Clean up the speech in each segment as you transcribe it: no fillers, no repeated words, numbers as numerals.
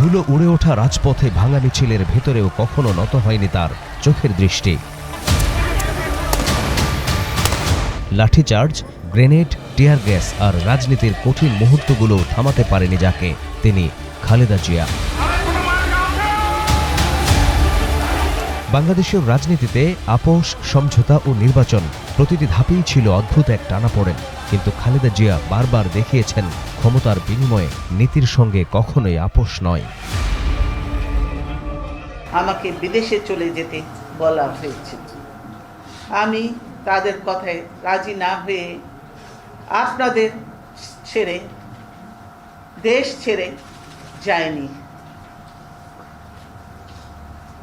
ধুলো উড়ে ওঠা রাজপথে ভাঙা মিছিলের ভেতরেও কখনো নত হয়নি তার চোখের দৃষ্টি। লাঠিচার্জ, গ্রেনেড, টিয়ার গ্যাস আর রাজনীতির কঠিন মুহূর্তগুলো থামাতে পারেনি যাকে, তিনি খালেদা জিয়া। বাংলাদেশের রাজনীতিতে আপোষ, সমঝোতা ও নির্বাচন প্রতিটি ধাপেই ছিল অদ্ভুত এক টানাপোড়েন, কিন্তু খালেদা জিয়া বারবার দেখিয়েছেন ক্ষমতার বিনিময়ে নীতির সঙ্গে কখনোই আপোষ নয়। আমাকে বিদেশে চলে যেতে বলা হয়েছে, আমি তাদের কথায় রাজি না হয়ে আপনাদের ছেড়ে, দেশ ছেড়ে যায়নি,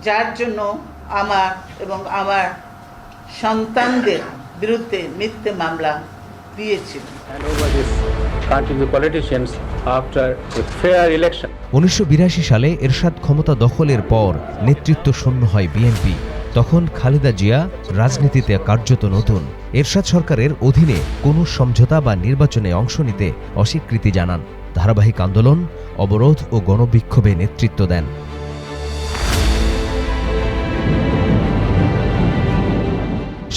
যার জন্য আমার এবং আমার সন্তানদের বিরুদ্ধে মিথ্যে মামলা দিয়েছিল। 1982 সালে এরশাদ ক্ষমতা দখলের পর নেতৃত্ব শূন্য হয় বিএনপি। তখন খালেদা জিয়া রাজনীতিতে কার্যত নতুন। এরশাদ সরকারের অধীনে কোনো সমঝোতা বা নির্বাচনে অংশ নিতে অস্বীকৃতি জানান। ধারাবাহিক আন্দোলন, অবরোধ ও গণবিক্ষোভে নেতৃত্ব দেন।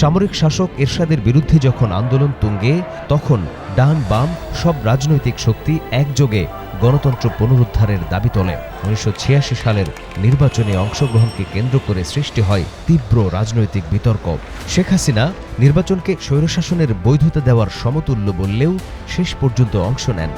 সামরিক শাসক এরশাদের বিরুদ্ধে যখন আন্দোলন তুঙ্গে, তখন ডান বাম সব রাজনৈতিক শক্তি একযোগে গণতন্ত্র পুনরুদ্ধারের দাবি তোলে। 1986 সালের নির্বাচনে অংশগ্রহণকে কেন্দ্র করে সৃষ্টি হয় তীব্র রাজনৈতিক বিতর্ক। শেখ হাসিনা নির্বাচনকে স্বৈরশাসনের বৈধতা দেওয়ার সমতুল্য বললেও শেষ পর্যন্ত অংশ নেন।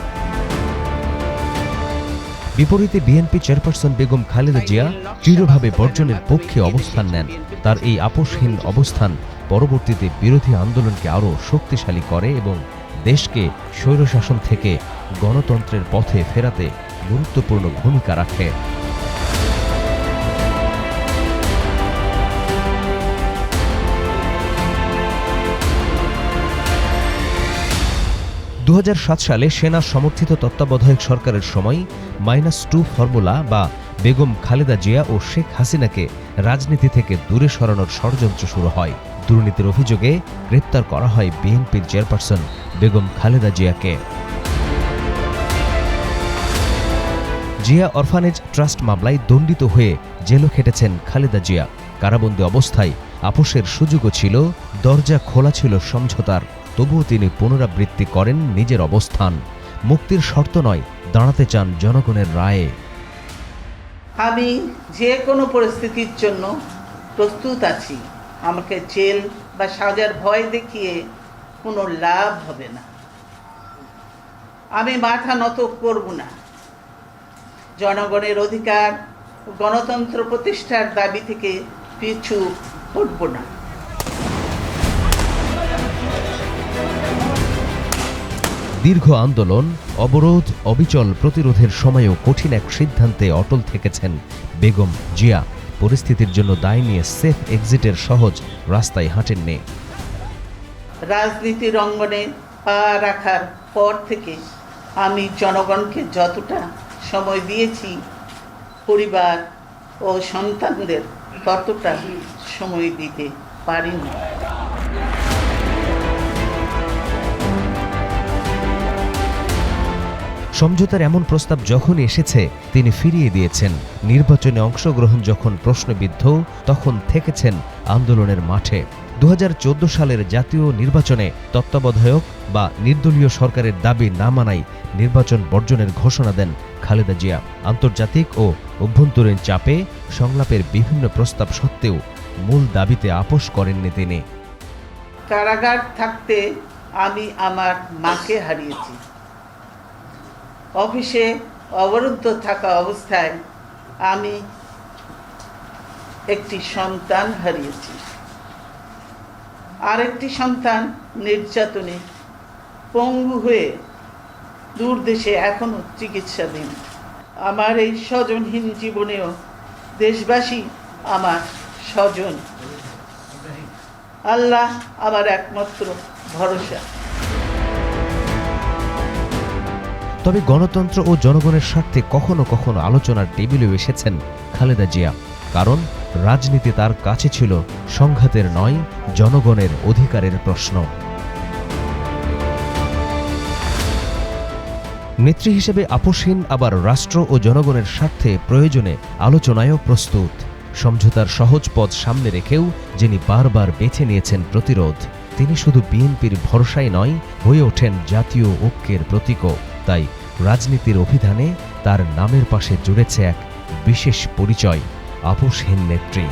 বিপরীতে বিএনপি চেয়ারপারসন বেগম খালেদা জিয়া দৃঢ়ভাবে বর্জনের পক্ষে অবস্থান নেন। তার এই আপোষহীন অবস্থান পরবর্তীতে বিরোধী আন্দোলনকে আরও শক্তিশালী করে এবং দেশকে স্বৈরশাসন থেকে গণতন্ত্রের পথে ফেরাতে গুরুত্বপূর্ণ ভূমিকা রাখে। 2007 সালে সেনা সমর্থিত তত্ত্বাবধায়ক সরকারের সময় -2 ফর্মুলা বা বেগম খালেদা জিয়া ও শেখ হাসিনাকে রাজনীতি থেকে দূরে সরানোর ষড়যন্ত্র শুরু হয়। দুর্নীতির অভিযোগে গ্রেপ্তার করা হয় বিএনপির চেয়ারপারসন বেগম খালেদা জিয়াকে। জিয়া অরফানেজ ট্রাস্ট মামলায় দণ্ডিত হয়ে জেলও খেটেছেন খালেদা জিয়া। কারাবন্দী অবস্থায় আপোষের সুযোগও ছিল, দরজা খোলা ছিল সমঝোতার। তবুও তিনি পুনরাবৃত্তি করেন নিজের অবস্থান। মুক্তির শর্ত নয়, দাঁড়াতে চান জনগণের রায়ে। আমি যে কোনো পরিস্থিতির জন্য প্রস্তুত আছি। আমাকে জেল বা সাজার ভয় দেখিয়ে কোনো লাভ হবে না। আমি মাথা নত করব না। জনগণের অধিকার, গণতন্ত্র প্রতিষ্ঠার দাবি থেকে পিছু হটব না। দীর্ঘ আন্দোলন, অবরোধ, অবিচল প্রতিরোধের সময়ও কঠিন এক সিদ্ধান্তে অটল থেকেছেন বেগম জিয়া। পরিস্থিতির জন্য দায় নিয়ে সেফ এক্সিটের সহজ রাস্তায় হাঁটেননি। রাজনীতির অঙ্গনে পা রাখার পর থেকে আমি জনগণকে যতটা সময় দিয়েছি, পরিবার ও সন্তানদের ততটা সময় দিতে পারিনি। সমঝোতার এমন প্রস্তাব যখন এসেছে তিনি ফিরিয়ে দিয়েছেন। নির্বাচনে অংশগ্রহণ যখন প্রশ্নবিদ্ধ, তখন থেকেছেন আন্দোলনের মাঠে। 2014 সালের জাতীয় নির্বাচনে তত্ত্বাবধায়ক বা নির্দলীয় সরকারের দাবি না মানায় নির্বাচন বর্জনের ঘোষণা দেন খালেদা জিয়া। আন্তর্জাতিক ও অভ্যন্তরীণ চাপে সংলাপের বিভিন্ন প্রস্তাব সত্ত্বেও মূল দাবিতে আপোষ করেননি তিনি। কারাগার থাকতে আমি আমার মাকে হারিয়েছি। অফিসে অবরুদ্ধ থাকা অবস্থায় আমি একটি সন্তান হারিয়েছি। আরেকটি সন্তান নির্যাতনে পঙ্গু হয়ে দূর দেশে এখনো চিকিৎসাধীন। আমার এই স্বজনহীন জীবনেও দেশবাসী আমার স্বজন। আল্লাহ আমার একমাত্র ভরসা। তবে গণতন্ত্র ও জনগণের স্বার্থে কখনো কখনো আলোচনার টেবিলেও এসেছেন খালেদা জিয়া। কারণ রাজনীতি তার কাছে ছিল সংঘাতের নয়, জনগণের অধিকারের প্রশ্ন। নেত্রী হিসেবে আপোষহীন, আবার রাষ্ট্র ও জনগণের স্বার্থে প্রয়োজনে আলোচনায়ও প্রস্তুত। সমঝোতার সহজ পথ সামনে রেখেও যিনি বারবার বেছে নিয়েছেন প্রতিরোধ, তিনি শুধু বিএনপির ভরসাই নয়, হয়ে ওঠেন জাতীয় ঐক্যের প্রতীকও। তাই রাজনীতির অভিধানে তার নামের পাশে জুড়েছে এক বিশেষ পরিচয়, আপোষহীন নেত্রী।